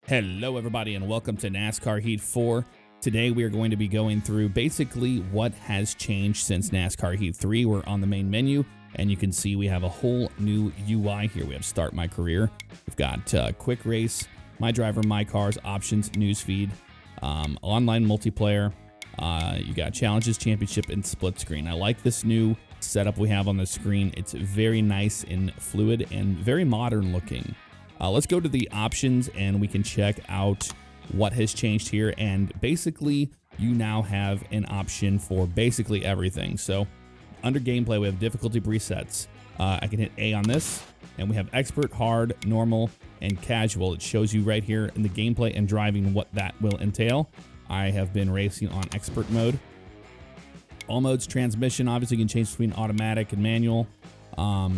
Hello everybody and welcome to NASCAR Heat 4. Today we are going to be going through basically what has changed since NASCAR Heat 3. We're on the main menu and you can see we have a whole new UI here. We have Start My Career. We've got Quick Race, My Driver, My Cars, Options, Newsfeed, Online Multiplayer. You got Challenges, Championship, and Split Screen. I like this new setup we have on the screen. It's very nice and fluid and very modern looking. Let's go to the options and we can check out what has changed here. And basically, you now have an option for basically everything. So under gameplay, we have difficulty presets. I can hit A on this and we have expert, hard, normal, and casual. It shows you right here in the gameplay and driving what that will entail. I have been racing on expert mode. All modes, transmission, obviously you can change between automatic and manual.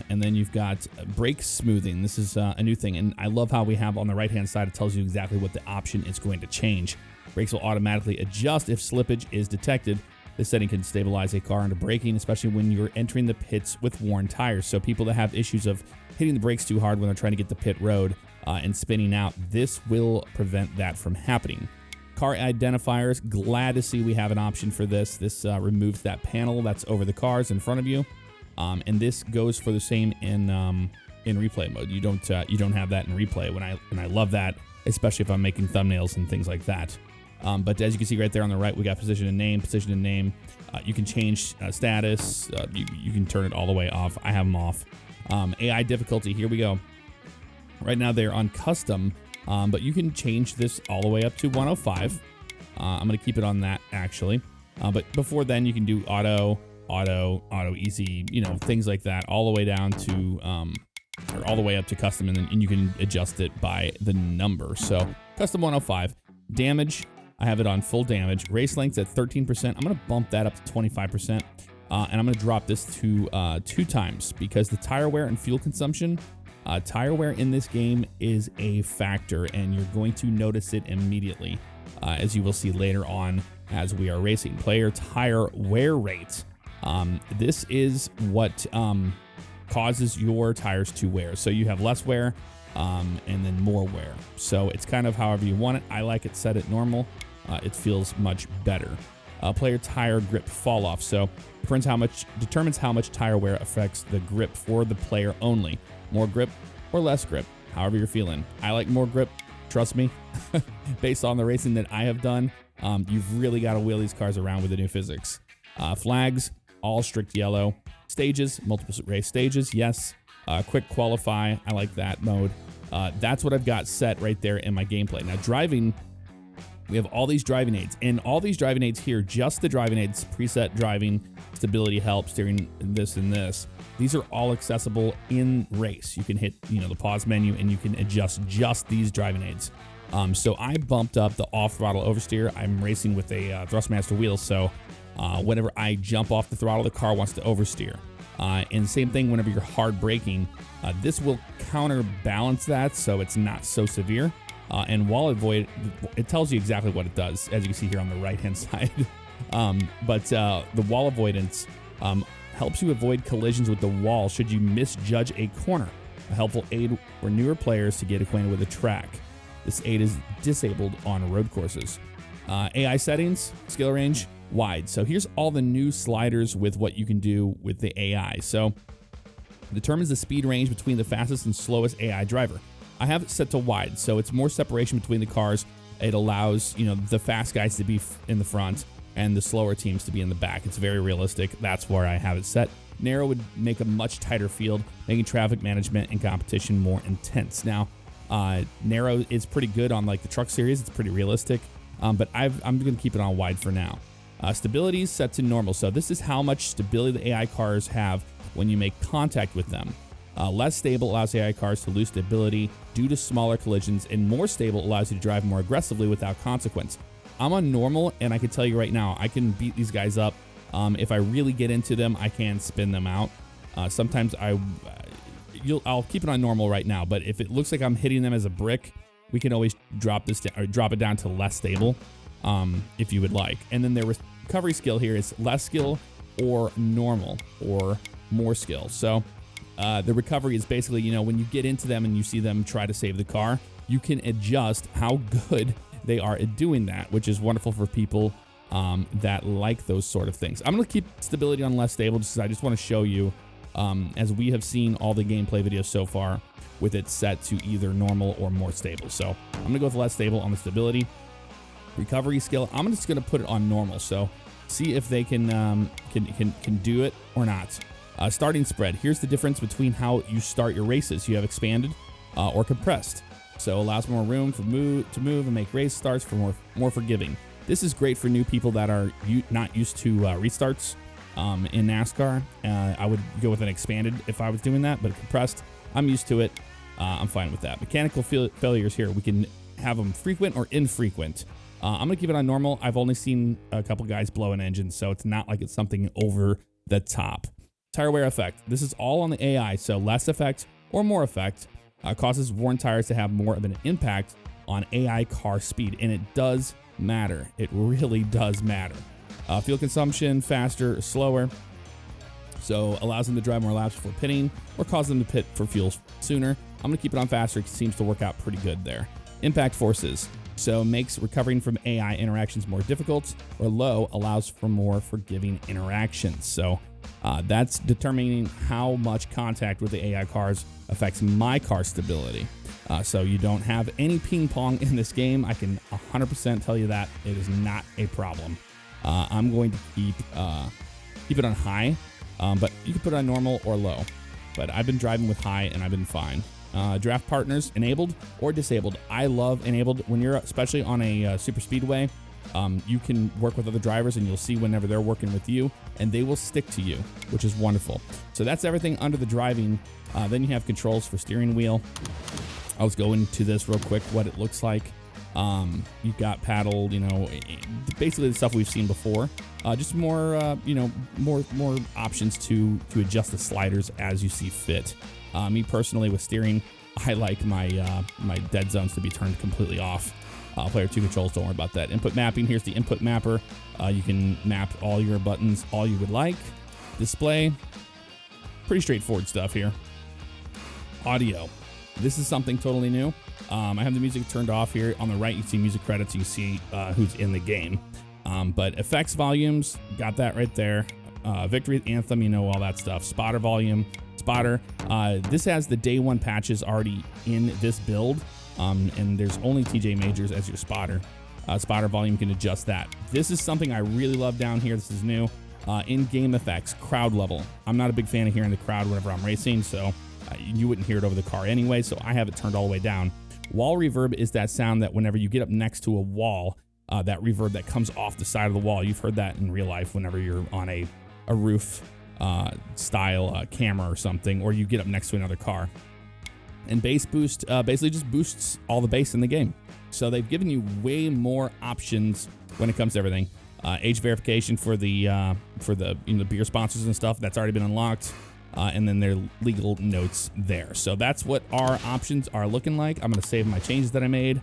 And then you've got brake smoothing. This is a new thing, and I love how we have on the right-hand side, it tells you exactly what the option is going to change. Brakes will automatically adjust if slippage is detected. This setting can stabilize a car into braking, especially when you're entering the pits with worn tires. So people that have issues of hitting the brakes too hard when they're trying to get the pit road and spinning out, this will prevent that from happening. Car identifiers, glad to see we have an option for this. This removes that panel that's over the cars in front of you. And this goes for the same in replay mode. You don't have that in replay, and I love that, especially if I'm making thumbnails and things like that. But as you can see right there on the right, we got position and name. You can change status. You can turn it all the way off. I have them off. AI difficulty. Here we go. Right now they're on custom, but you can change this all the way up to 105. I'm gonna keep it on that actually. But before then, you can do auto easy, things like that, all the way down to or all the way up to custom, and you can adjust it by the number. So custom 105. Damage, I have it on full damage. Race length's at 13%. I'm gonna bump that up to 25%, and I'm gonna drop this to 2 times because the tire wear and fuel consumption, tire wear in this game is a factor, and you're going to notice it immediately, as you will see later on as we are racing. Player tire wear rate. This is what causes your tires to wear. So you have less wear and then more wear. So it's kind of however you want it. I like it set at normal. It feels much better. Player tire grip fall off. So determines how much tire wear affects the grip for the player only. More grip or less grip, however you're feeling. I like more grip, trust me. Based on the racing that I have done, you've really got to wheel these cars around with the new physics. Flags, all strict yellow. Stages, multiple race stages, yes. Quick qualify, I like that mode. That's what I've got set right there in my gameplay. Now driving, we have all these driving aids, and all these driving aids here, just the driving aids, preset driving, stability help, steering, this and this. These are all accessible in race. You can hit, the pause menu and you can adjust just these driving aids. So I bumped up the off throttle oversteer. I'm racing with a Thrustmaster wheel, so whenever I jump off the throttle, the car wants to oversteer. And same thing whenever you're hard braking. This will counterbalance that so it's not so severe. And wall avoid, it tells you exactly what it does, as you can see here on the right-hand side. But the wall avoidance helps you avoid collisions with the wall should you misjudge a corner. A helpful aid for newer players to get acquainted with the track. This aid is disabled on road courses. AI settings, skill range, wide. So here's all the new sliders with what you can do with the AI. So determines the speed range between the fastest and slowest AI driver. I have it set to wide, so it's more separation between the cars. It allows, the fast guys to be in the front and the slower teams to be in the back. It's very realistic. That's where I have it set. Narrow would make a much tighter field, making traffic management and competition more intense. Now, narrow is pretty good on like the truck series. It's pretty realistic, but I'm going to keep it on wide for now. Stabilities set to normal. So this is how much stability the AI cars have when you make contact with them. Less stable allows AI cars to lose stability due to smaller collisions, and more stable allows you to drive more aggressively without consequence. I'm on normal, and I can tell you right now, I can beat these guys up. If I really get into them, I can spin them out. Sometimes I'll keep it on normal right now, but if it looks like I'm hitting them as a brick, we can always drop it down to less stable, if you would like. And then the recovery skill here is less skill or normal or more skill. So the recovery is basically, when you get into them and you see them try to save the car, you can adjust how good they are at doing that, which is wonderful for people that like those sort of things. I'm going to keep stability on less stable just because I just want to show you, as we have seen all the gameplay videos so far, with it set to either normal or more stable. So I'm going to go with less stable on the stability. Recovery skill, I'm just going to put it on normal. So see if they can do it or not. Starting spread. Here's the difference between how you start your races. You have expanded or compressed. So allows more room to move and make race starts for more forgiving. This is great for new people that are not used to restarts in NASCAR. I would go with an expanded if I was doing that, but compressed, I'm used to it. I'm fine with that. Mechanical failures here, we can have them frequent or infrequent. I'm going to keep it on normal. I've only seen a couple guys blow an engine, so it's not like it's something over the top. Tire wear effect. This is all on the AI, so less effect or more effect causes worn tires to have more of an impact on AI car speed, and it does matter. It really does matter. Fuel consumption, faster or slower. So allows them to drive more laps before pitting or cause them to pit for fuel sooner. I'm going to keep it on faster. It seems to work out pretty good there. Impact forces. So makes recovering from AI interactions more difficult, or low allows for more forgiving interactions. So that's determining how much contact with the AI cars affects my car stability. So you don't have any ping pong in this game. I can 100% tell you that it is not a problem. I'm going to keep it on high, but you can put it on normal or low. But I've been driving with high and I've been fine. Draft partners, enabled or disabled. I love enabled. When you're especially on a super speedway, you can work with other drivers and you'll see whenever they're working with you and they will stick to you, which is wonderful. So that's everything under the driving. Then you have controls for steering wheel. I'll just go into this real quick, what it looks like. You've got paddle, basically the stuff we've seen before. Just more, more options to adjust the sliders as you see fit. Me personally with steering, I like my dead zones to be turned completely off. Player 2 controls, don't worry about that. Input mapping, here's the input mapper. You can map all your buttons all you would like. Display, pretty straightforward stuff here. Audio, this is something totally new. I have the music turned off here. On the right, you see music credits. You see who's in the game. But effects volumes, got that right there. Victory anthem, all that stuff. Spotter volume, spotter. This has the day one patches already in this build. And there's only TJ Majors as your spotter. Spotter volume, you can adjust that. This is something I really love down here. This is new. In-game effects, crowd level. I'm not a big fan of hearing the crowd whenever I'm racing, so you wouldn't hear it over the car anyway, so I have it turned all the way down. Wall reverb is that sound that whenever you get up next to a wall, that reverb that comes off the side of the wall. You've heard that in real life whenever you're on a roof style camera or something, or you get up next to another car. And bass boost basically just boosts all the bass in the game. So they've given you way more options when it comes to everything. Age verification for the beer sponsors and stuff, that's already been unlocked. And then their legal notes there. So that's what our options are looking like. I'm going to save my changes that I made,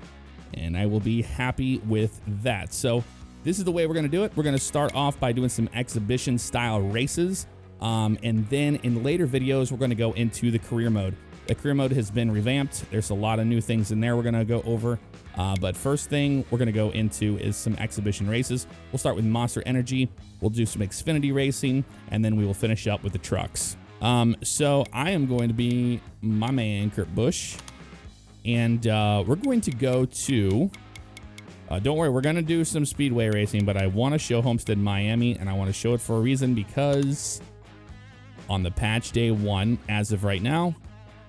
and I will be happy with that. So this is the way we're going to do it. We're going to start off by doing some exhibition style races. And then in later videos, we're going to go into the career mode. The career mode has been revamped. There's a lot of new things in there we're going to go over. But first thing we're going to go into is some exhibition races. We'll start with Monster Energy. We'll do some Xfinity racing, and then we will finish up with the trucks. So I am going to be my man, Kurt Busch, and we're going to go to, don't worry, we're going to do some speedway racing, but I want to show Homestead Miami, and I want to show it for a reason, because on the patch day 1, as of right now,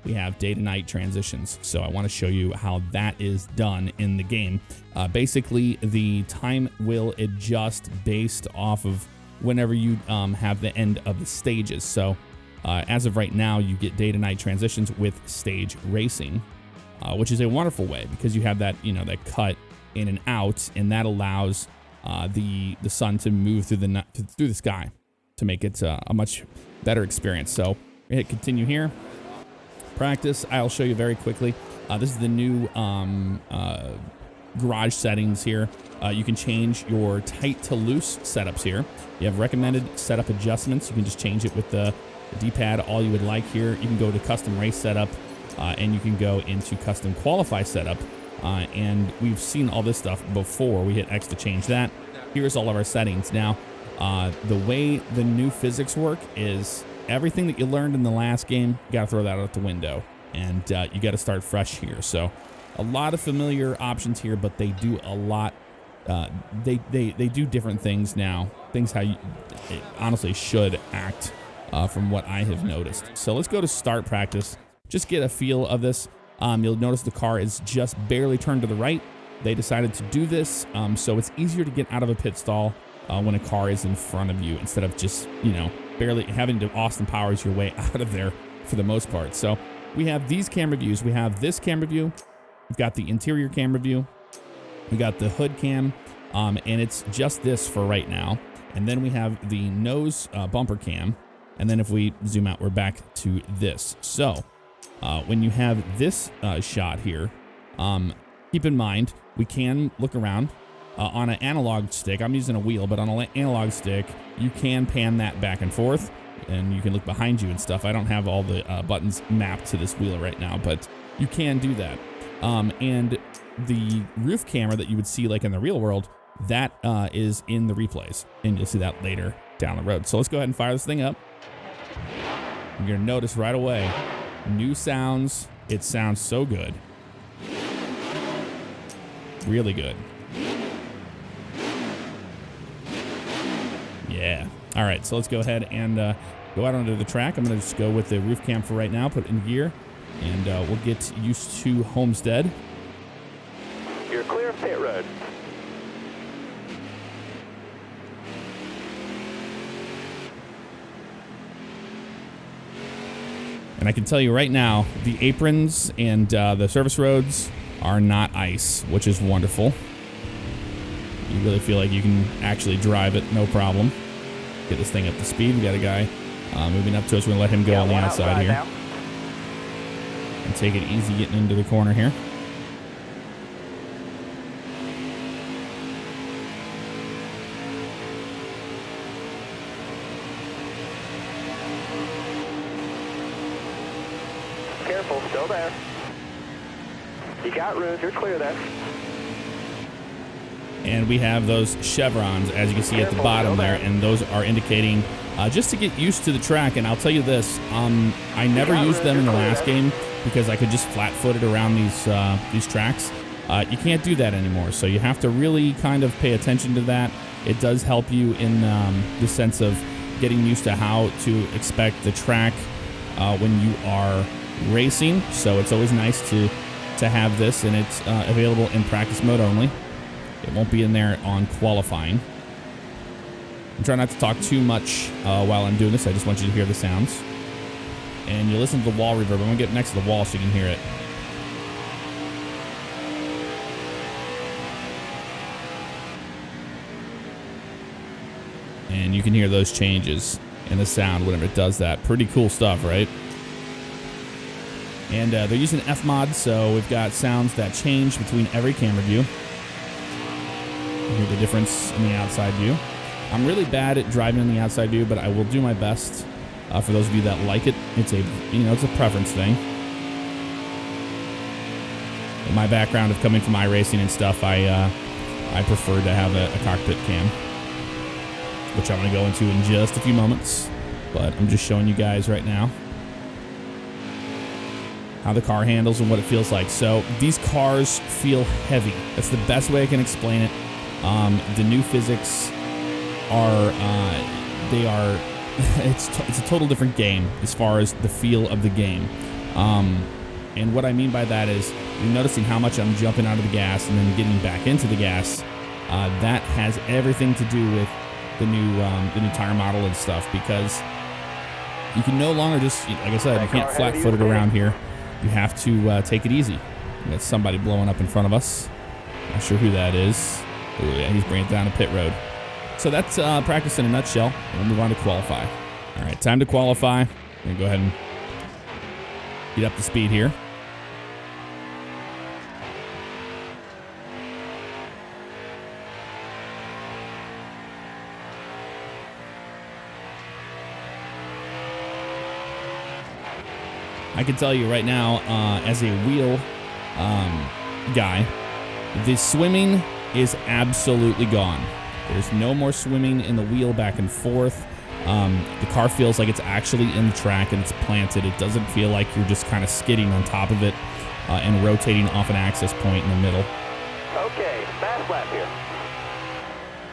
we have day to night transitions. So I want to show you how that is done in the game. Basically, the time will adjust based off of whenever you have the end of the stages. So as of right now, you get day to night transitions with stage racing, which is a wonderful way because you have that, that cut in and out, and that allows the sun to move through the sky to make it a much better experience. So we hit continue here. Practice, I'll show you very quickly. This is the new garage settings here. You can change your tight to loose setups here. You have recommended setup adjustments. You can just change it with the D-pad, all you would like here. You can go to custom race setup, and you can go into custom qualify setup. And we've seen all this stuff before. We hit X to change that. Here's all of our settings. Now, the way the new physics work is everything that you learned in the last game, you got to throw that out the window, and you got to start fresh here. So a lot of familiar options here, but they do a lot. They do different things now, things how you honestly should act from what I have noticed. So let's go to start practice. Just get a feel of this. You'll notice the car is just barely turned to the right. They decided to do this so it's easier to get out of a pit stall when a car is in front of you, instead of just, barely having to Austin Powers your way out of there for the most part. So we have these camera views. We have this camera view. We've got the interior camera view. We got the hood cam, and it's just this for right now. And then we have the nose bumper cam. And then if we zoom out, we're back to this. So when you have this shot here, keep in mind, we can look around on an analog stick. I'm using a wheel, but on an analog stick, you can pan that back and forth, and you can look behind you and stuff. I don't have all the buttons mapped to this wheel right now, but you can do that. And the roof camera that you would see like in the real world, that is in the replays, and you'll see that later down the road. So let's go ahead and fire this thing up. You're gonna notice right away, new sounds. It sounds so good. Really good. Yeah. All right, so let's go ahead and go out onto the track. I'm gonna just go with the roof cam for right now, put it in gear, and we'll get used to Homestead. You're clear of pit road. And I can tell you right now, the aprons and the service roads are not ice, which is wonderful. You really feel like you can actually drive it, no problem. Get this thing up to speed. We got a guy moving up to us. We're gonna let him go on the outside here. And take it easy getting into the corner here. Careful, still there. You got room, you're clear there. And we have those chevrons, as you can see at the bottom there, and those are indicating just to get used to the track. And I'll tell you this, I never used them in the last game because I could just flat-foot it around these tracks. You can't do that anymore, so you have to really kind of pay attention to that. It does help you in the sense of getting used to how to expect the track when you are racing. So it's always nice to have this, and it's available in practice mode only. It won't be in there on qualifying. I'm trying not to talk too much while I'm doing this. I just want you to hear the sounds. And you listen to the wall reverb. I'm going to get next to the wall so you can hear it. And you can hear those changes in the sound whenever it does that. Pretty cool stuff, right? And they're using F-Mod, so we've got sounds that change between every camera view. You hear the difference in the outside view. I'm really bad at driving in the outside view, but I will do my best for those of you that like it. It's a preference thing. In my background of coming from iRacing and stuff, I prefer to have a cockpit cam, which I'm going to go into in just a few moments. But I'm just showing you guys right now how the car handles and what it feels like. So these cars feel heavy. That's the best way I can explain it. The new physics are, it's a total different game as far as the feel of the game. And what I mean by that is you're noticing how much I'm jumping out of the gas and then getting back into the gas. That has everything to do with the new tire model and stuff, because you can no longer just, like I said, you can't flat-foot it around here. You have to take it easy. We got somebody blowing up in front of us. Not sure who that is. Ooh, yeah, he's bringing it down to pit road. So that's practice in a nutshell. We'll move on to qualify. All right, time to qualify. I'm going to go ahead and get up to speed here. I can tell you right now, as a wheel guy, the swimming is absolutely gone. There's no more swimming in the wheel back and forth. The car feels like it's actually in the track and it's planted. It doesn't feel like you're just kind of skidding on top of it and rotating off an access point in the middle. Okay, fast lap here.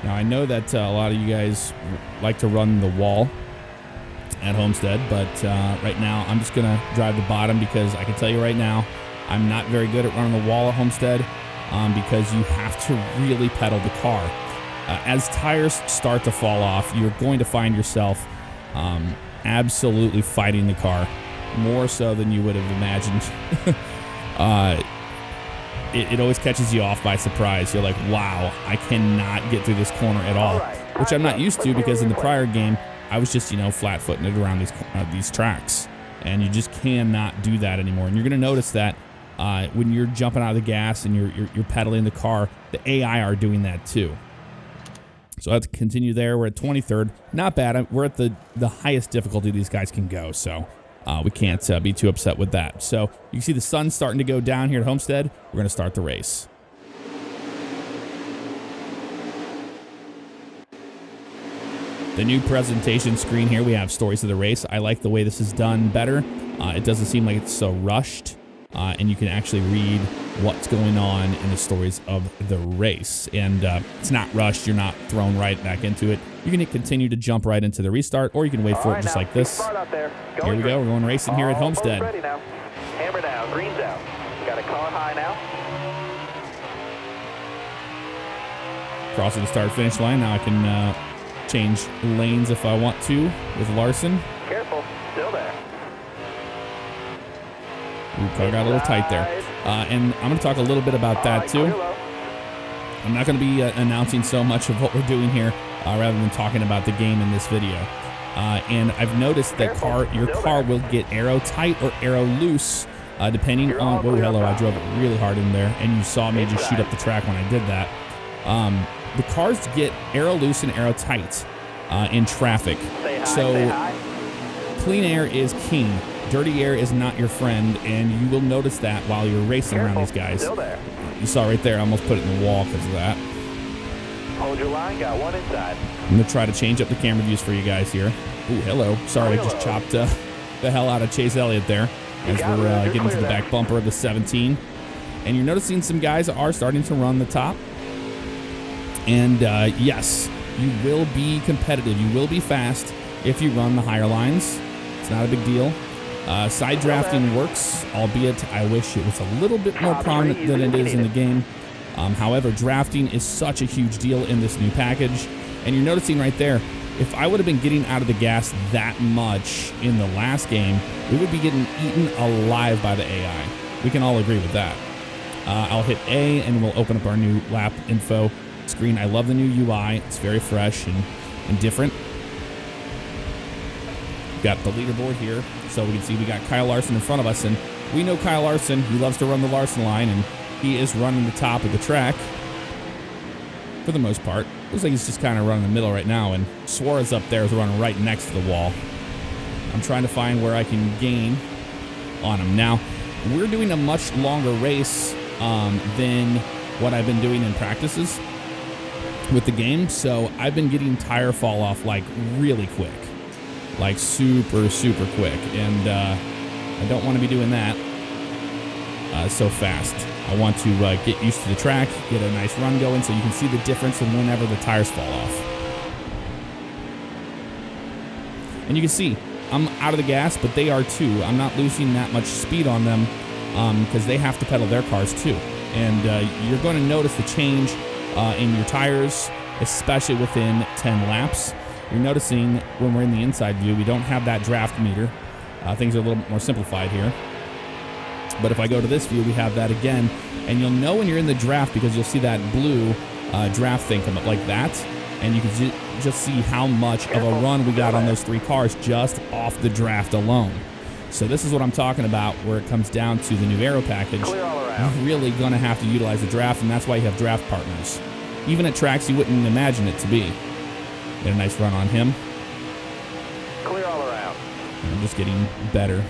Now, I know that a lot of you guys like to run the wall at Homestead, but right now I'm just going to drive the bottom because I can tell you right now, I'm not very good at running the wall at Homestead because you have to really pedal the car. As tires start to fall off, you're going to find yourself absolutely fighting the car, more so than you would have imagined. It always catches you off by surprise. You're like, wow, I cannot get through this corner at all, which I'm not used to because in the prior game, I was just, flat-footing it around these tracks, and you just cannot do that anymore. And you're going to notice that when you're jumping out of the gas and you're pedaling the car, the AI are doing that too. So I have to continue there. We're at 23rd. Not bad. We're at the highest difficulty these guys can go, so we can't be too upset with that. So you can see the sun's starting to go down here at Homestead. We're going to start the race. The new presentation screen here, we have stories of the race. I like the way this is done better. It doesn't seem like it's so rushed. And you can actually read what's going on in the stories of the race. And it's not rushed. You're not thrown right back into it. You can continue to jump right into the restart, or you can wait for it just like this. Here we go. We're going racing here at Homestead. Ready now. Hammer down. Green's out. Got a car high now. Crossing the start-finish line. Now I can change lanes if I want to with Larson. Careful. Still there. Ooh, car got a little tight there. And I'm going to talk a little bit about that too. I'm not going to be announcing so much of what we're doing here rather than talking about the game in this video. And I've noticed that your car will get aero tight or aero loose depending on... Oh, hello, I drove it really hard in there, and you saw me just shoot up the track when I did that. The cars get aero loose and aero tight in traffic. So clean air is king. Dirty air is not your friend, and you will notice that while you're racing around these guys. You saw right there, I almost put it in the wall because of that. Hold your line, got one inside. I'm going to try to change up the camera views for you guys here. Ooh, hello. Sorry, I just chopped the hell out of Chase Elliott there as we're getting to the back bumper of the 17. And you're noticing some guys are starting to run the top. And yes, you will be competitive. You will be fast if you run the higher lines. It's not a big deal. Side drafting works, albeit I wish it was a little bit more prominent than it is in the game. However, drafting is such a huge deal in this new package. And you're noticing right there, if I would have been getting out of the gas that much in the last game, we would be getting eaten alive by the AI. We can all agree with that. I'll hit A and we'll open up our new lap info screen. I love the new UI. It's very fresh and different. Got the leaderboard here, so we can see we got Kyle Larson in front of us, and we know Kyle Larson. He loves to run the Larson line, and he is running the top of the track for the most part. Looks like he's just kind of running the middle right now, and Suarez up there is running right next to the wall. I'm trying to find where I can gain on him. Now, we're doing a much longer race than what I've been doing in practices with the game, so I've been getting tire fall off like really quick. Like super quick, and I don't want to be doing that so fast. I want to get used to the track, get a nice run going so you can see the difference in whenever the tires fall off. And you can see I'm out of the gas, but they are too. I'm not losing that much speed on them because they have to pedal their cars too. And you're going to notice the change in your tires, especially within 10 laps. You're noticing when we're in the inside view, we don't have that draft meter. Things are a little bit more simplified here. But if I go to this view, we have that again. And you'll know when you're in the draft because you'll see that blue draft thing come up like that. And you can just see how much of a run we got on those three cars just off the draft alone. So this is what I'm talking about where it comes down to the new aero package. You're really going to have to utilize the draft, and that's why you have draft partners. Even at tracks you wouldn't imagine it to be. Get a nice run on him. Clear all around. And I'm just getting better.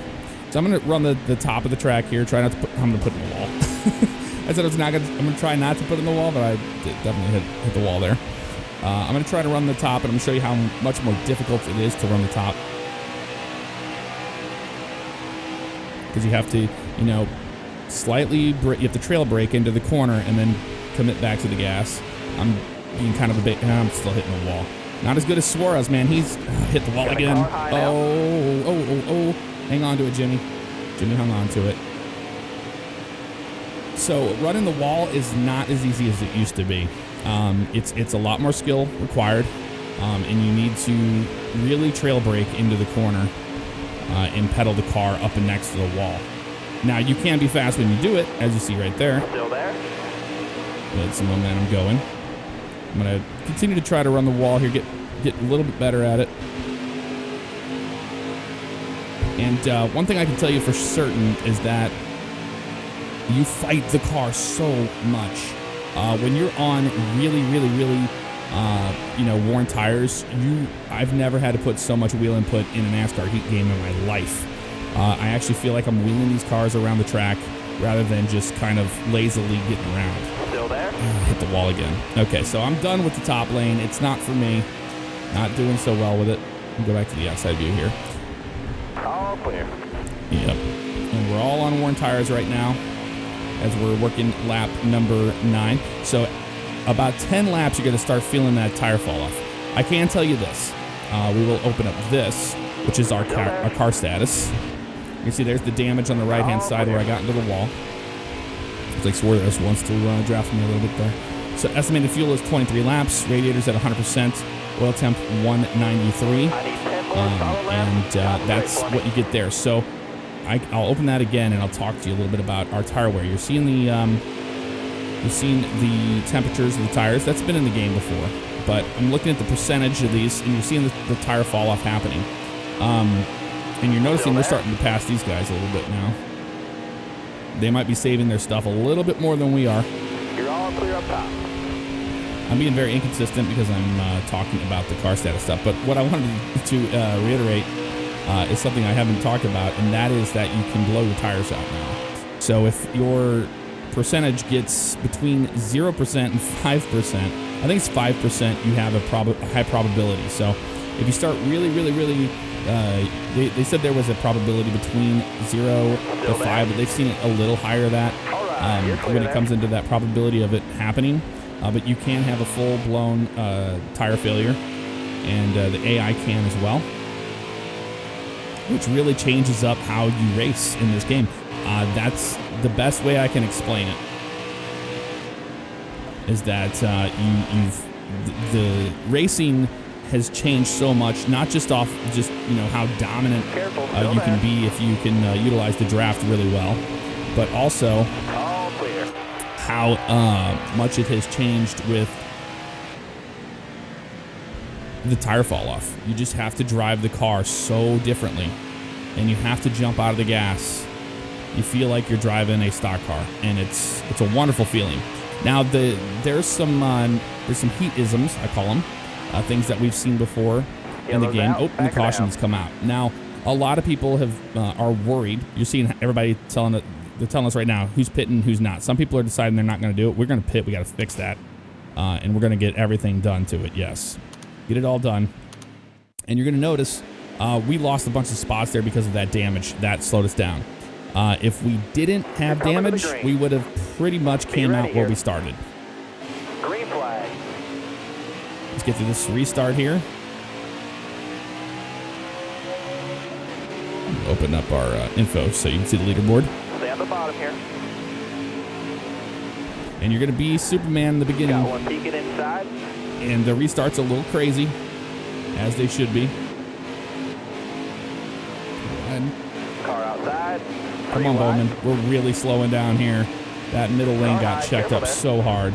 So I'm going to run the top of the track here. Try not to put, I'm going to put it in the wall. I said I'm going to try not to put it in the wall, but I definitely hit the wall there. I'm going to try to run the top, and I'm going to show you how much more difficult it is to run the top. Because you have to, you know, you have to trail brake into the corner and then commit back to the gas. I'm being kind of a bit, I'm still hitting the wall. Not as good as Suarez, man. He's hit the wall again. Oh. Hang on to it, Jimmy. Jimmy hung on to it. So running the wall is not as easy as it used to be. It's a lot more skill required, and you need to really trail brake into the corner and pedal the car up and next to the wall. Now, you can be fast when you do it, as you see right there. Still there? Get some momentum going. I'm going to continue to try to run the wall here, get a little bit better at it. And one thing I can tell you for certain is that you fight the car so much. When you're on really, worn tires, I've never had to put so much wheel input in a NASCAR Heat game in my life. I actually feel like I'm wheeling these cars around the track rather than just kind of lazily getting around. Still there? Hit the wall again. Okay, so I'm done with the top lane. It's not for me. Not doing so well with it. Go back to the outside view here. All clear. Yep. And we're all on worn tires right now as we're working lap number 9. So about 10 laps, you're going to start feeling that tire fall off. I can tell you this. We will open up this, which is our car status. You can see there's the damage on the right-hand side where I got into the wall. It's like Suarez wants to draft me a little bit there. So estimated fuel is 23 laps. Radiators at 100%. Oil temp 193. And that's what you get there. So I'll open that again and I'll talk to you a little bit about our tire wear. You're seeing the temperatures of the tires. That's been in the game before, but I'm looking at the percentage of these, and you're seeing the tire fall off happening. And you're noticing we're starting to pass these guys a little bit now. They might be saving their stuff a little bit more than we are. You're all clear up top. I'm being very inconsistent because I'm talking about the car status stuff. But what I wanted to reiterate is something I haven't talked about, and that is that you can blow your tires out now. So if your percentage gets between 0% and 5%, I think it's 5%, you have a high probability. So if you start really, they said there was a probability between 0 to 5, but they've seen it a little higher that when it comes into that probability of it happening. But you can have a full-blown tire failure, and the AI can as well, which really changes up how you race in this game. That's the best way I can explain it, is that the racing has changed so much, not just off how dominant you can be if you can utilize the draft really well, but also how much it has changed with the tire fall off. You just have to drive the car so differently, and you have to jump out of the gas. You feel like you're driving a stock car, and it's a wonderful feeling. Now there's some Heat-isms, I call them, things that we've seen before in the game. Oh, and the cautions come out. Now a lot of people are worried. You're seeing everybody they're telling us right now who's pitting, who's not. Some people are deciding they're not going to do it. We're going to pit. We got to fix that, and we're going to get everything done to it. Yes, get it all done. And you're going to notice we lost a bunch of spots there because of that damage. That slowed us down. If we didn't have damage, we would have pretty much came out where we started. Green flag. Let's get to this restart here. Open up our info so you can see the leaderboard. Stay at the bottom here. And you're going to be Superman in the beginning. Got one peeking inside. And the restart's a little crazy, as they should be. Car outside. Come on, Bowman. We're really slowing down here. That middle lane got checked up so hard.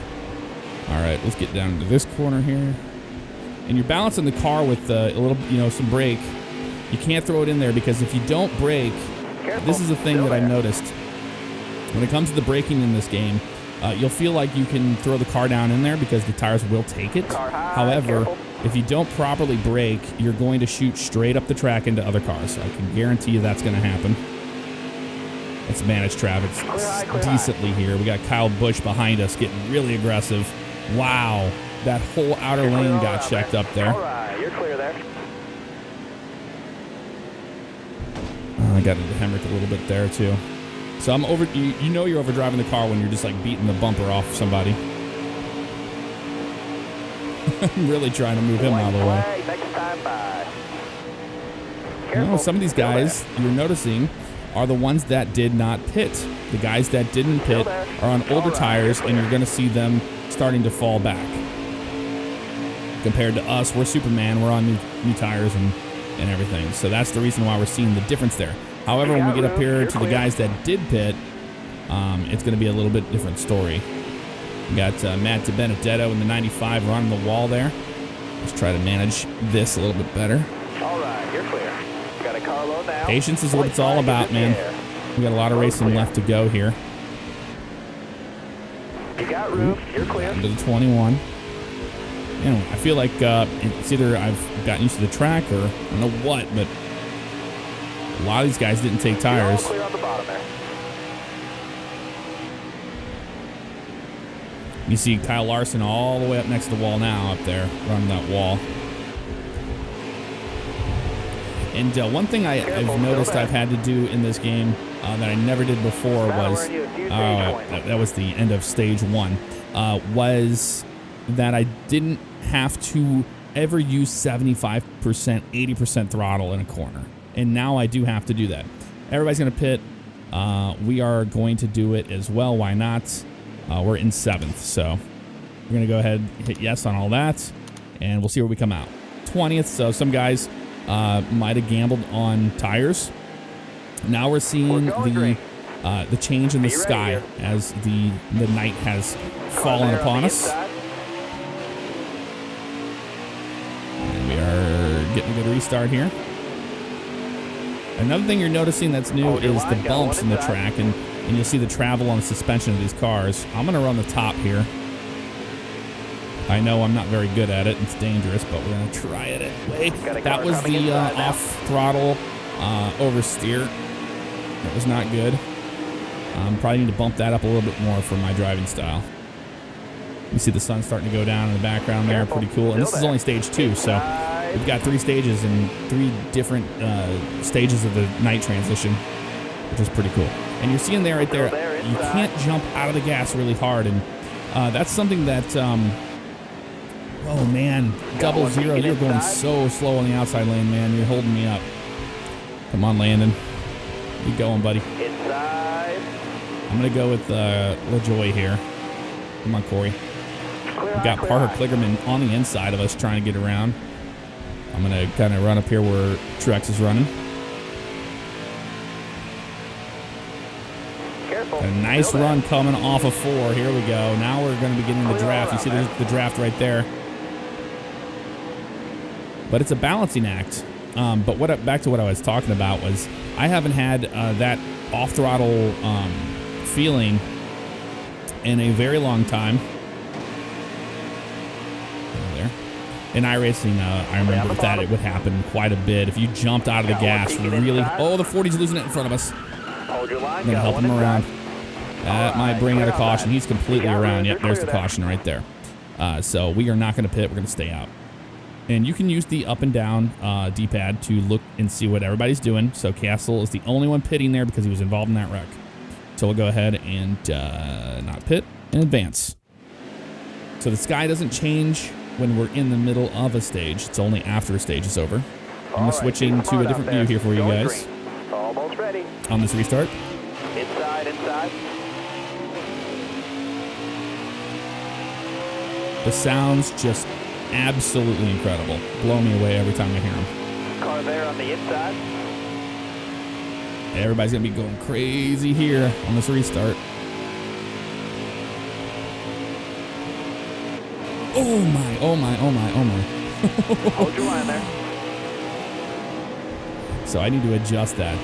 All right, let's get down to this corner here. And you're balancing the car with a little, some brake. You can't throw it in there because if you don't brake, this is the thing that I've noticed. When it comes to the braking in this game, you'll feel like you can throw the car down in there because the tires will take it. However, if you don't properly brake, you're going to shoot straight up the track into other cars. So I can guarantee you that's going to happen. Let's manage traffic decently here. We got Kyle Busch behind us getting really aggressive. Wow, that whole outer lane got checked up there. All right, you're clear there. I got into Hemrick a little bit there too. So I'm over. You know you're overdriving the car when you're just like beating the bumper off somebody. I'm really trying to move him out of the way. Next time by. You know, some of these guys you're noticing are the ones that did not pit. The guys that didn't pit are on older tires, and you're going to see them starting to fall back. Compared to us, we're Superman. We're on new tires and everything. So that's the reason why we're seeing the difference there. However, when we get up here to the guys that did pit, it's going to be a little bit different story. We got Matt DiBenedetto in the 95 running the wall there. Let's try to manage this a little bit better. All right, you're clear. Got a car low now. Patience is what it's all about, man. We got a lot of racing left to go here. You got room. You're clear. Into the 21. You know, I feel like it's either I've gotten used to the track or I don't know what, but a lot of these guys didn't take tires. Clear on the bottom there. You see Kyle Larson all the way up next to the wall now, up there, running that wall. And one thing I've noticed I've had to do in this game that I never did before was, that was the end of stage 1, was that I didn't have to ever use 75%, 80% throttle in a corner. And now I do have to do that. Everybody's going to pit. We are going to do it as well. Why not? We're in 7th, so we're going to go ahead and hit yes on all that, and we'll see where we come out. 20th, so some guys might have gambled on tires. Now we're seeing the change in the sky as the night has fallen upon us. And we are getting a good restart here. Another thing you're noticing that's new is the bumps in the track, and you'll see the travel on the suspension of these cars. I'm going to run the top here. I know I'm not very good at it. It's dangerous, but we're going to try it anyway. That was the off-throttle oversteer. That was not good. Probably need to bump that up a little bit more for my driving style. You see the sun starting to go down in the background there. Pretty cool. And this is only stage 2, so we've got 3 stages and 3 different stages of the night transition, which is pretty cool. And you're seeing there right there, you can't jump out of the gas really hard. And that's something that, oh man, 00, you're going so slow on the outside lane, man. You're holding me up. Come on, Landon. Keep going, buddy. I'm going to go with LaJoy here. Come on, Corey. We've got Parker Kligerman on the inside of us trying to get around. I'm going to kind of run up here where Truex is running. A nice run coming off of 4. Here we go. Now we're going to be getting the draft. You see there's the draft right there. But it's a balancing act. But back to what I was talking about was I haven't had that off-throttle feeling in a very long time. There. In iRacing, I remember that it would happen quite a bit. If you jumped out of the gas, really... Oh, the 40's losing it in front of us. I'm going to help him around. That might bring out a caution. He's completely around. Yep, there's the caution right there. So we are not going to pit. We're going to stay out. And you can use the up and down D-pad to look and see what everybody's doing. So Castle is the only one pitting there because he was involved in that wreck. So we'll go ahead and not pit and advance. So the sky doesn't change when we're in the middle of a stage. It's only after a stage is over. I'm going to switch into a different view here for you guys. Almost ready. On this restart. Inside. The sound's just absolutely incredible. Blow me away every time I hear them. Car there on the inside. Everybody's going to be going crazy here on this restart. Oh my. Hold your line there. So I need to adjust that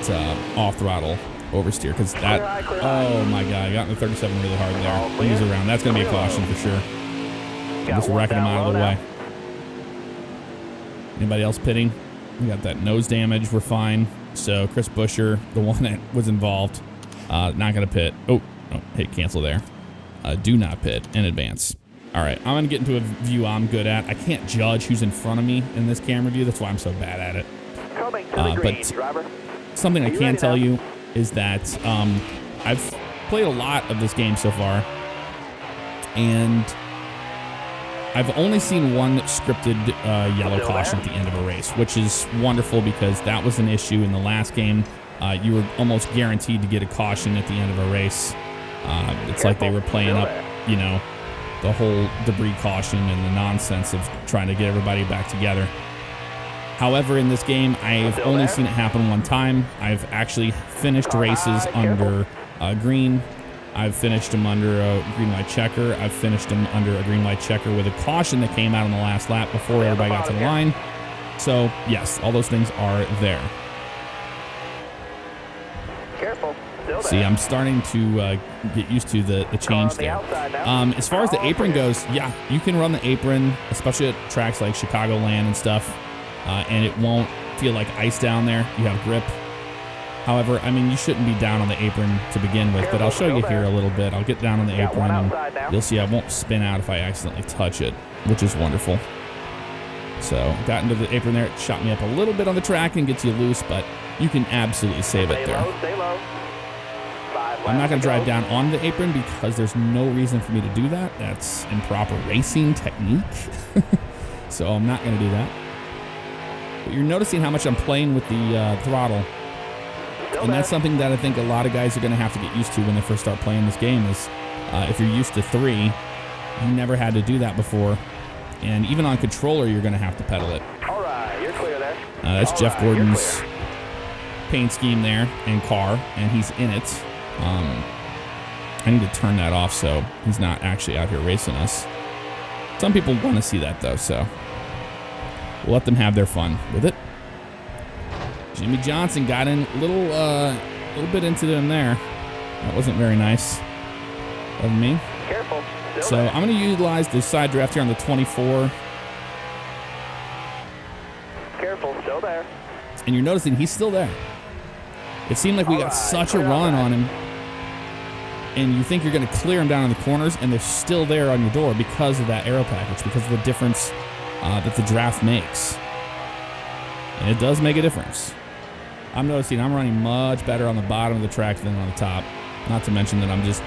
off-throttle oversteer because that, oh my God, I got in the 37 really hard there. He's around. That's going to be a caution for sure. I'm just wrecking him out of the way. Anybody else pitting? We got that nose damage. We're fine. So Chris Buescher, the one that was involved. Not going to pit. Oh, hit cancel there. Do not pit and advance. All right, I'm going to get into a view I'm good at. I can't judge who's in front of me in this camera view. That's why I'm so bad at it. Coming to the green, but driver. Something I can tell you is that I've played a lot of this game so far, and I've only seen one scripted yellow caution at the end of a race, which is wonderful because that was an issue in the last game. You were almost guaranteed to get a caution at the end of a race. It's like they were playing up, you know, the whole debris caution and the nonsense of trying to get everybody back together. However, in this game, I've only seen it happen one time. I've actually finished races under green. I've finished them under a green light checker. I've finished them under a green light checker with a caution that came out on the last lap before everybody got to the line. So, yes, all those things are there. Careful. See, I'm starting to get used to the change there. As far as the apron goes, yeah, you can run the apron, especially at tracks like Chicagoland and stuff, and it won't feel like ice down there. You have grip. However, I mean, you shouldn't be down on the apron to begin with, but I'll show you here a little bit. I'll get down on the apron, and you'll see I won't spin out if I accidentally touch it, which is wonderful. So, got into the apron there. It shot me up a little bit on the track and gets you loose, but you can absolutely save it there. Stay low. I'm not going to drive down on the apron because there's no reason for me to do that. That's improper racing technique. So I'm not going to do that. But you're noticing how much I'm playing with the throttle. And that's something that I think a lot of guys are going to have to get used to when they first start playing this game is if you're used to 3, you never had to do that before. And even on controller, you're going to have to pedal it. All right, you're clear there. That's Jeff Gordon's paint scheme there and car, and he's in it. I need to turn that off so he's not actually out here racing us. Some people want to see that though, so we'll let them have their fun with it. Jimmy Johnson got in a little bit into them there. That wasn't very nice of me. Careful. So I'm going to utilize the side draft here on the 24. Careful, still there. And you're noticing he's still there. It seemed like we got such a run on him. And you think you're going to clear them down in the corners, and they're still there on your door because of that aero package, because of the difference that the draft makes. And it does make a difference. I'm noticing I'm running much better on the bottom of the track than on the top. Not to mention that I'm just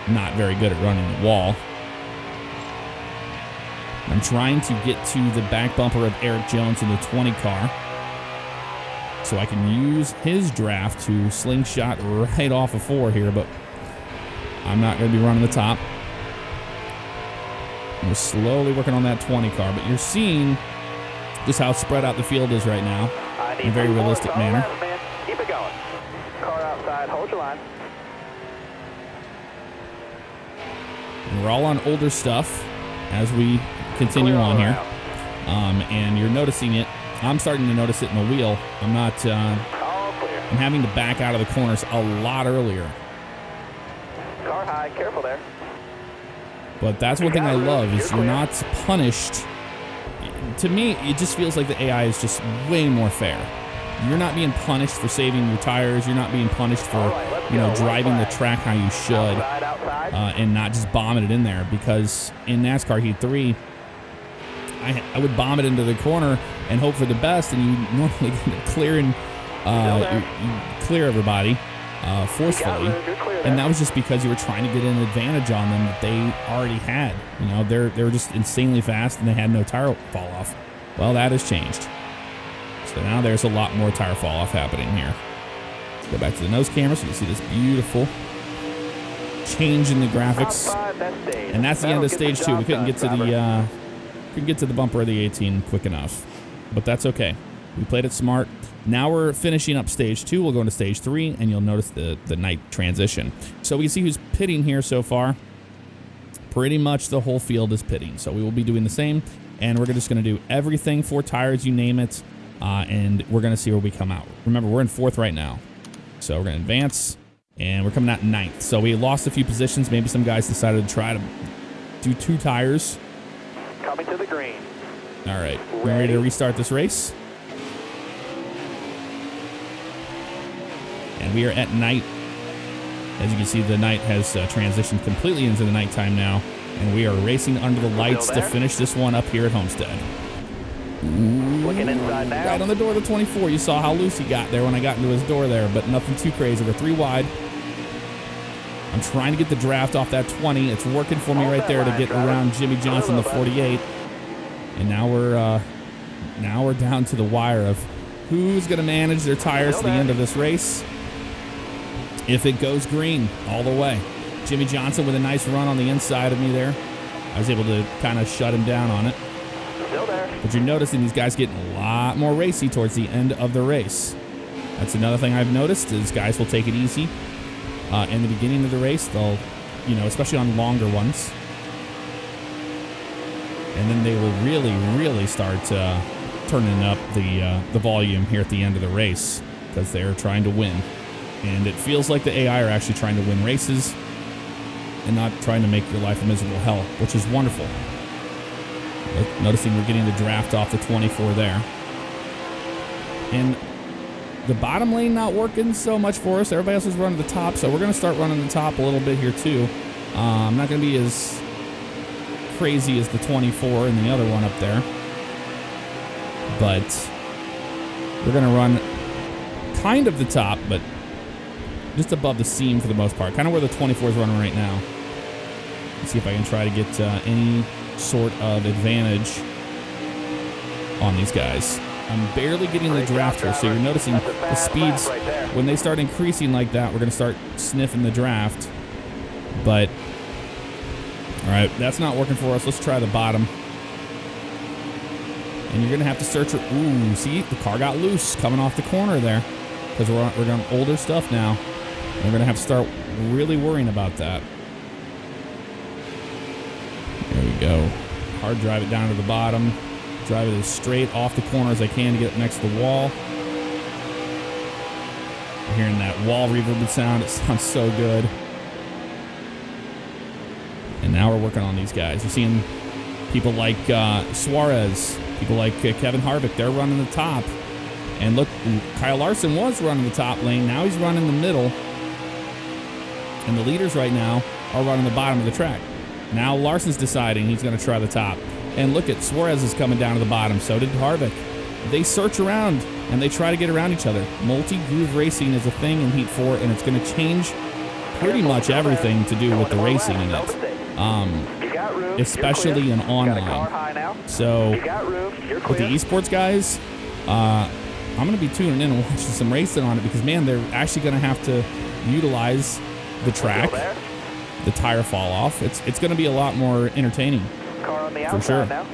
not very good at running the wall. I'm trying to get to the back bumper of Eric Jones in the 20 car, so I can use his draft to slingshot right off of 4 here, but I'm not going to be running the top. We're slowly working on that 20 car, but you're seeing just how spread out the field is right now in a very realistic manner. Keep it going. Car outside, hold your line. And we're all on older stuff as we continue on here. And you're noticing it. I'm starting to notice it in the wheel. I'm not, I'm having to back out of the corners a lot earlier. Car high, careful there. But that's one thing I love is you're not punished. To me, it just feels like the AI is just way more fair. You're not being punished for saving your tires. You're not being punished for, you know, driving the track how you should and not just bombing it in there. Because in NASCAR Heat 3, I would bomb it into the corner and hope for the best, and you normally get clearing, you clear everybody forcefully. And that was just because you were trying to get an advantage on them that they already had. You know, they were just insanely fast and they had no tire fall off. Well, that has changed. So now there's a lot more tire fall off happening here. Go back to the nose camera so you can see this beautiful change in the graphics. And that's the end of stage 2. We couldn't get to the bumper of the 18 quick enough, but that's okay. We played it smart. Now we're finishing up stage 2. We'll go into stage 3, and you'll notice the night transition. So we can see who's pitting here so far. Pretty much the whole field is pitting. So we will be doing the same, and we're just going to do everything, 4 tires, you name it, and we're going to see where we come out. Remember, we're in 4th right now. So we're going to advance, and we're coming out in 9th. So we lost a few positions. Maybe some guys decided to try to do 2 tires. Coming to the green. All right, we're ready to restart this race. And we are at night As you can see, the night has transitioned completely into the nighttime now, and we are racing under the lights to finish this one up here at Homestead. Looking inside now. Right on the door of the 24. You saw how loose he got there when I got into his door there, but nothing too crazy. We're 3 wide. I'm trying to get the draft off that 20. It's working for me right there to get around Jimmy Johnson, the 48. And now we're down to the wire of who's going to manage their tires to the end of this race. If it goes green all the way. Jimmy Johnson with a nice run on the inside of me there. I was able to kind of shut him down on it. Still there. But you're noticing these guys getting a lot more racy towards the end of the race. That's another thing I've noticed is guys will take it easy in the beginning of the race. They'll, especially on longer ones. And then they will really, really start turning up the volume here at the end of the race because they're trying to win. And it feels like the AI are actually trying to win races and not trying to make your life a miserable hell, which is wonderful. Noticing we're getting the draft off the 24 there. And the bottom lane not working so much for us. Everybody else is running the top, so we're going to start running the top a little bit here too. I'm not going to be as crazy as the 24 and the other one up there. But we're going to run kind of the top, but just above the seam for the most part. Kind of where the 24 is running right now. Let's see if I can try to get any sort of advantage on these guys. I'm barely getting the draft here, so you're noticing the speeds, when they start increasing like that, we're going to start sniffing the draft. But, all right, that's not working for us. Let's try the bottom. And you're going to have to search. Ooh, see, the car got loose coming off the corner there because we're on older stuff now. We're going to have to start really worrying about that. There we go. Hard drive it down to the bottom. Drive it as straight off the corner as I can to get it next to the wall. We're hearing that wall reverb sound. It sounds so good. And now we're working on these guys. You're seeing people like Suarez, people like Kevin Harvick. They're running the top. And look, Kyle Larson was running the top lane. Now he's running the middle. And the leaders right now are running the bottom of the track. Now Larson's deciding he's going to try the top. And look at Suarez is coming down to the bottom. So did Harvick. They search around and they try to get around each other. Multi-groove racing is a thing in Heat 4, and it's going to change pretty much everything to do with the racing in it, especially in online. So with the esports guys, I'm going to be tuning in and watching some racing on it because, man, they're actually going to have to utilize the track, the tire fall off. It's going to be a lot more entertaining. For sure. All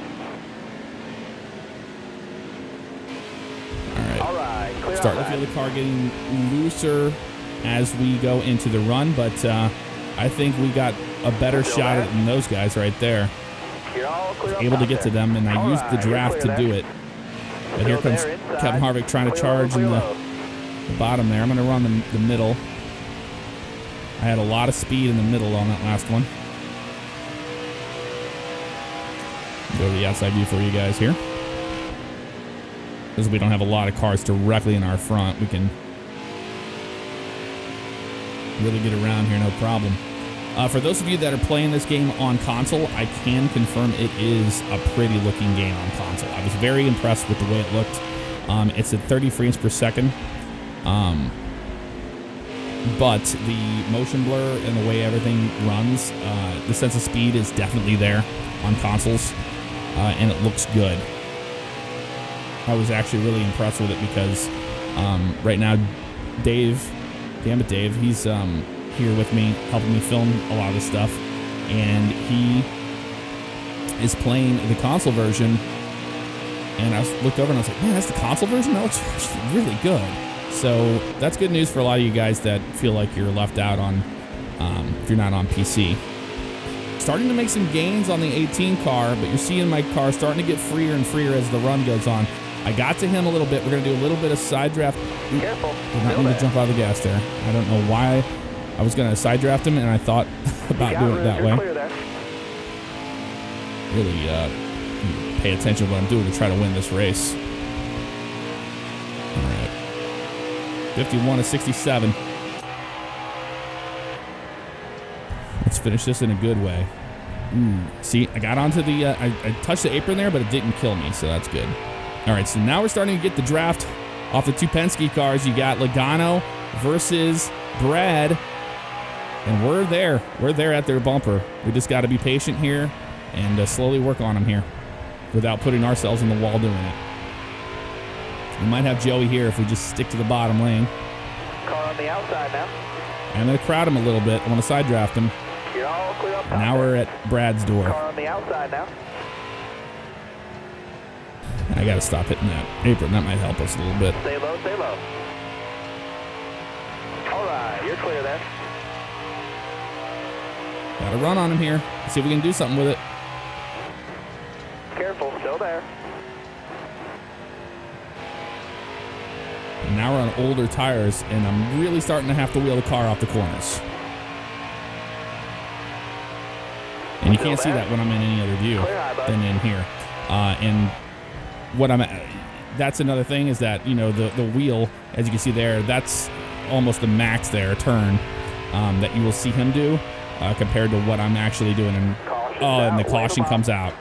right. Starting to feel the car getting looser as we go into the run, but I think we got a better shot at than those guys right there. Able to get to them, and I used the draft to do it. But here comes Kevin Harvick trying to charge in the bottom there. I'm going to run the middle. I had a lot of speed in the middle on that last one. Go to the outside view for you guys here. Because we don't have a lot of cars directly in our front, we can really get around here, no problem. For those of you that are playing this game on console, I can confirm it is a pretty looking game on console. I was very impressed with the way it looked. It's at 30 frames per second. But the motion blur and the way everything runs, the sense of speed is definitely there on consoles. And it looks good. I was actually really impressed with it because right now, Dave, he's here with me, helping me film a lot of this stuff, and he is playing the console version. And I looked over and I was like, man, that's the console version? That looks actually really good. So that's good news for a lot of you guys that feel like you're left out on if you're not on PC. Starting to make some gains on the 18 car, but you're seeing my car starting to get freer and freer as the run goes on. I got to him a little bit. We're going to do a little bit of side draft. Careful. Did not mean to jump out of the gas there. I don't know why I was going to side draft him, and I thought about doing it that way. Really pay attention to what I'm doing to try to win this race. All right. 51 to 67. finish this in a good way. Ooh, see, I got onto the, I touched the apron there, but it didn't kill me, so that's good. All right, so now we're starting to get the draft off the two Penske cars. You got Logano versus Brad, and we're there. We're there at their bumper. We just got to be patient here and slowly work on them here without putting ourselves in the wall doing it. We might have Joey here if we just stick to the bottom lane. Car on the outside now. I'm going to crowd him a little bit. I want to side draft him. You're all clear up top. Now we're at Brad's door. Car on the outside now. I got to stop hitting that apron. That might help us a little bit. Stay low, stay low. All right, you're clear there. Got to run on him here. See if we can do something with it. Careful, still there. And now we're on older tires, and I'm really starting to have to wheel the car off the corners. And you can't see that when I'm in any other view than in here. And what that's another thing is that, you know, the wheel, as you can see there, that's almost the max there, turn, that you will see him do compared to what I'm actually doing. And, and the caution comes out.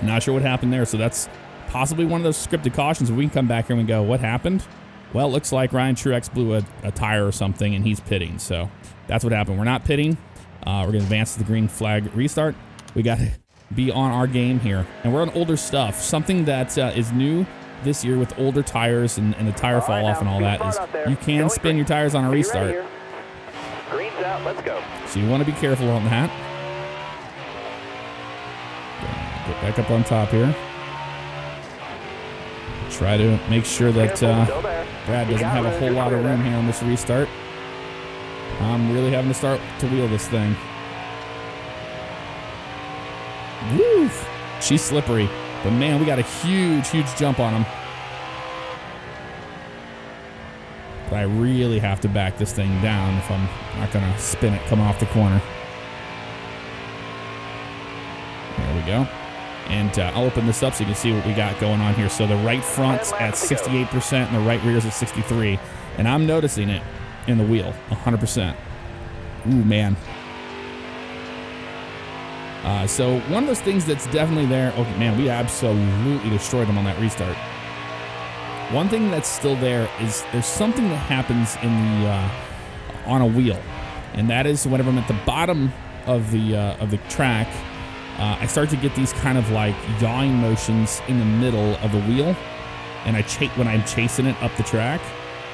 Not sure what happened there, so that's possibly one of those scripted cautions. We can come back here and go, what happened? Well, it looks like Ryan Truex blew a tire or something, and he's pitting. So that's what happened. We're not pitting. We're going to advance to the green flag restart. We got to be on our game here. And we're on older stuff. Something that is new this year with older tires and the tire fall off and all that is you can spin your tires on a restart. Green's out, let's go. So you want to be careful on that. Get back up on top here. Try to make sure that Brad doesn't have a whole lot of room here on this restart. I'm really having to start to wheel this thing. Woo! She's slippery. But man, we got a huge, huge jump on him. But I really have to back this thing down if I'm not going to spin it coming off the corner. There we go. And I'll open this up so you can see what we got going on here. So the right front's at 68% and the right rear's at 63%. And I'm noticing it in the wheel, 100%. Ooh, man. So one of those things that's definitely there. Oh, man, we absolutely destroyed them on that restart. One thing that's still there is there's something that happens in the on a wheel. And that is whenever I'm at the bottom of the track, I start to get these kind of like yawing motions in the middle of the wheel, and when I'm chasing it up the track,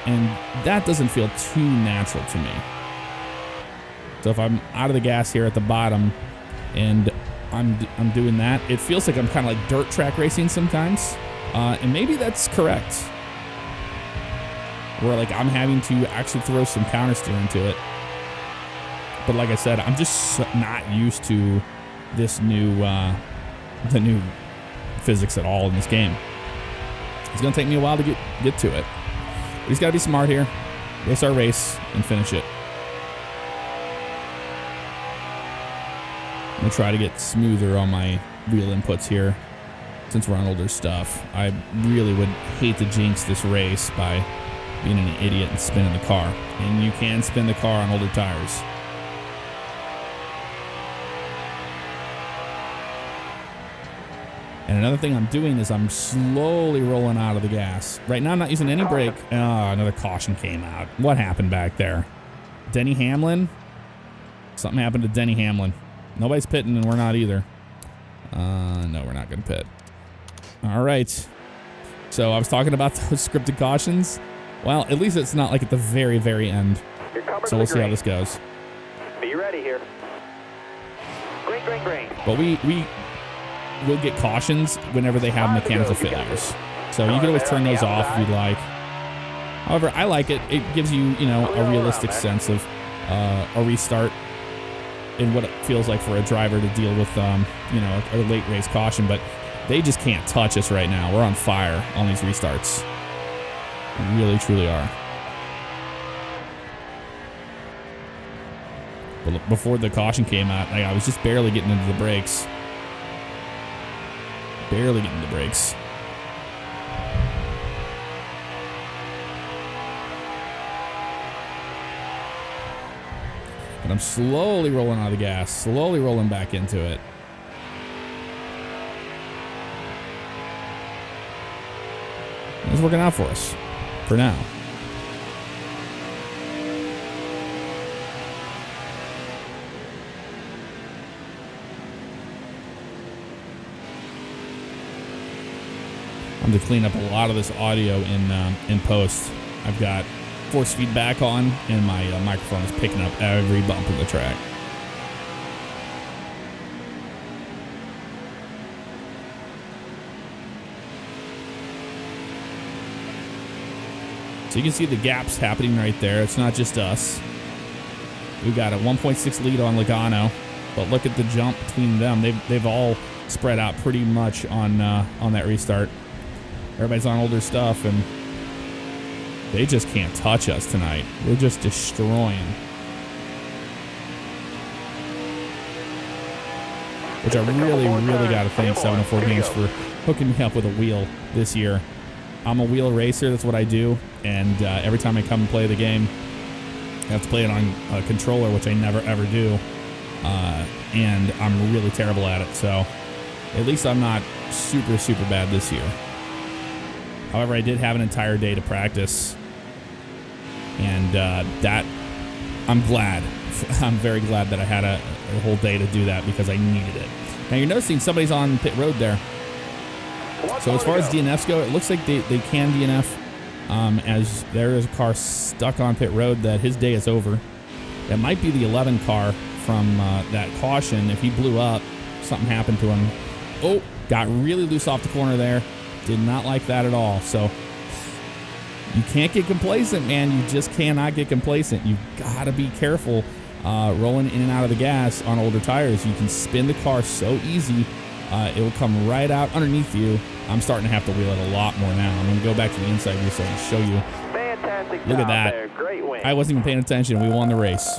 and that doesn't feel too natural to me. So if I'm out of the gas here at the bottom, and I'm doing that, it feels like I'm kind of like dirt track racing sometimes, and maybe that's correct. Where like I'm having to actually throw some counter steer into it, but like I said, I'm just not used to this new the new physics at all in this game. It's gonna take me a while to get to it. We just gotta be smart here, race our race, and finish it. I'm gonna try to get smoother on my wheel inputs here since we're on older stuff. I really would hate to jinx this race by being an idiot and spinning the car. And you can spin the car on older tires. And another thing I'm doing is I'm slowly rolling out of the gas. Right now I'm not using any brake. Oh, another caution came out. What happened back there? Denny Hamlin? Something happened to Denny Hamlin. Nobody's pitting and we're not either. No, we're not going to pit. All right. So I was talking about those scripted cautions. Well, at least it's not like at the very, very end. So we'll see how this goes. Be ready here. Green, green, green. But we'll get cautions whenever they have mechanical failures. So you can always turn those off if you'd like. However, I like it. It gives you, a realistic sense of a restart and what it feels like for a driver to deal with, a late race caution. But they just can't touch us right now. We're on fire on these restarts. We really, truly are. But before the caution came out, I was just barely getting into the brakes. Barely getting the brakes. But I'm slowly rolling out of the gas, slowly rolling back into it. It's working out for us, for now. I'm to clean up a lot of this audio in post. I've got force feedback on, and my microphone is picking up every bump in the track. So you can see the gaps happening right there. It's not just us. We've got a 1.6 lead on Logano, but look at the jump between them. They've all spread out pretty much on that restart. Everybody's on older stuff, and they just can't touch us tonight. We're just destroying. Which I really, really got to thank 704 Games for hooking me up with a wheel this year. I'm a wheel racer. That's what I do. And every time I come and play the game, I have to play it on a controller, which I never, ever do. And I'm really terrible at it. So at least I'm not super, super bad this year. However, I did have an entire day to practice. And that, I'm glad. I'm very glad that I had a whole day to do that because I needed it. Now you're noticing somebody's on pit road there. So as far as DNFs go, it looks like they can DNF as there is a car stuck on pit road that his day is over. That might be the 11 car from that caution. If he blew up, something happened to him. Oh, got really loose off the corner there. Did not like that at all. So you can't get complacent, man. You just cannot get complacent. You've got to be careful rolling in and out of the gas on older tires. You can spin the car so easy. It will come right out underneath you. I'm starting to have to wheel it a lot more now. I'm going to go back to the inside view so I can show you. Fantastic Look at job that. there. Great win. I wasn't even paying attention. We won the race.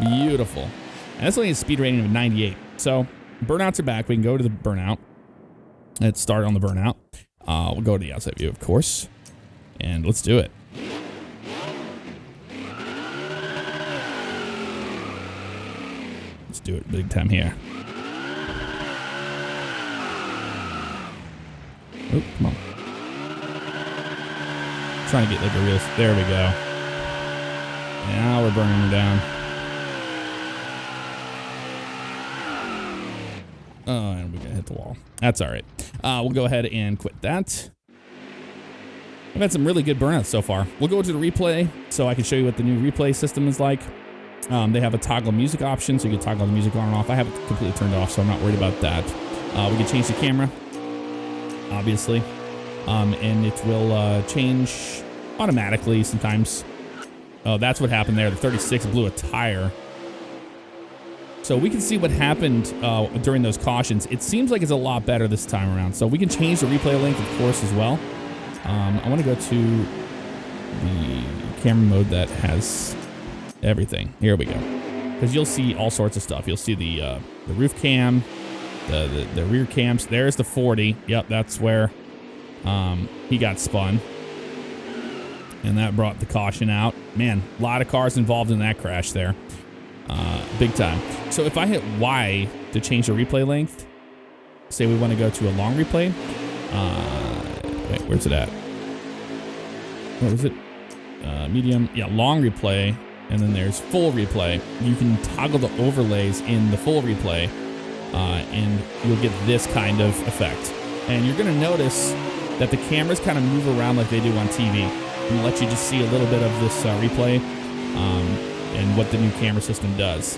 Beautiful. And that's only a speed rating of 98. So burnouts are back. We can go to the burnout. Let's start on the burnout. We'll go to the outside view, of course. And let's do it. Let's do it big time here. Oh, come on. Trying to get like a real... There we go. Now we're burning her down. Oh, and we got to hit the wall. That's all right. We'll go ahead and quit that. I've had some really good burnouts so far. We'll go to the replay so I can show you what the new replay system is like. They have a toggle music option, so you can toggle the music on and off. I have it completely turned off, so I'm not worried about that. We can change the camera, obviously, and it will change automatically sometimes. Oh, that's what happened there. The 36 blew a tire. So we can see what happened during those cautions. It seems like it's a lot better this time around. So we can change the replay length, of course, as well. I want to go to the camera mode that has everything. Here we go. Because you'll see all sorts of stuff. You'll see the roof cam, the rear cams. There's the 40. Yep, that's where he got spun. And that brought the caution out. Man, a lot of cars involved in that crash there. Big time. So if I hit Y to change the replay length, say we want to go to a long replay. Wait, where's it at? What is it? Medium. Yeah, long replay. And then there's full replay. You can toggle the overlays in the full replay, and you'll get this kind of effect. And you're going to notice that the cameras kind of move around like they do on TV. And let you just see a little bit of this replay and what the new camera system does.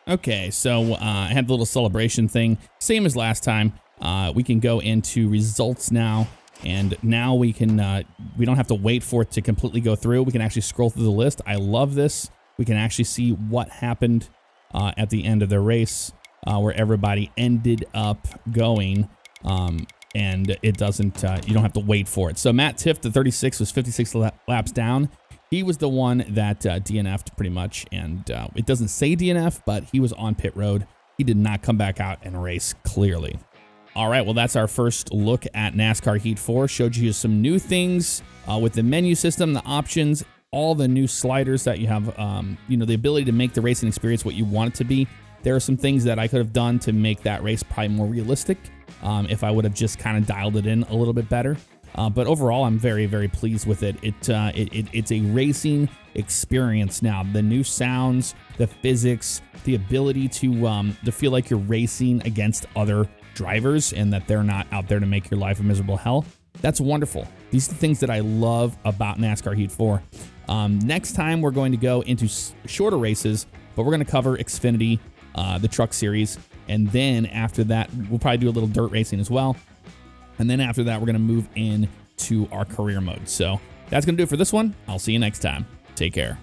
Okay, so I had the little celebration thing, same as last time. We can go into results now, and now we can we don't have to wait for it to completely go through. We can actually scroll through the list. I love this. We can actually see what happened at the end of the race, where everybody ended up going, and it doesn't. You don't have to wait for it. So Matt Tiff, the 36, was 56 laps down. He was the one that DNF'd pretty much, and it doesn't say DNF, but he was on pit road. He did not come back out and race clearly. All right, well, that's our first look at NASCAR Heat 4. Showed you some new things with the menu system, the options, all the new sliders that you have, you know, the ability to make the racing experience what you want it to be. There are some things that I could have done to make that race probably more realistic if I would have just kind of dialed it in a little bit better. But overall, I'm very, very pleased with it. It's a racing experience now. The new sounds, the physics, the ability to feel like you're racing against other drivers and that they're not out there to make your life a miserable hell. That's wonderful. These are the things that I love about NASCAR Heat 4. Next time, we're going to go into shorter races, but we're going to cover Xfinity, the truck series. And then after that, we'll probably do a little dirt racing as well. And then after that, we're going to move into our career mode. So that's going to do it for this one. I'll see you next time. Take care.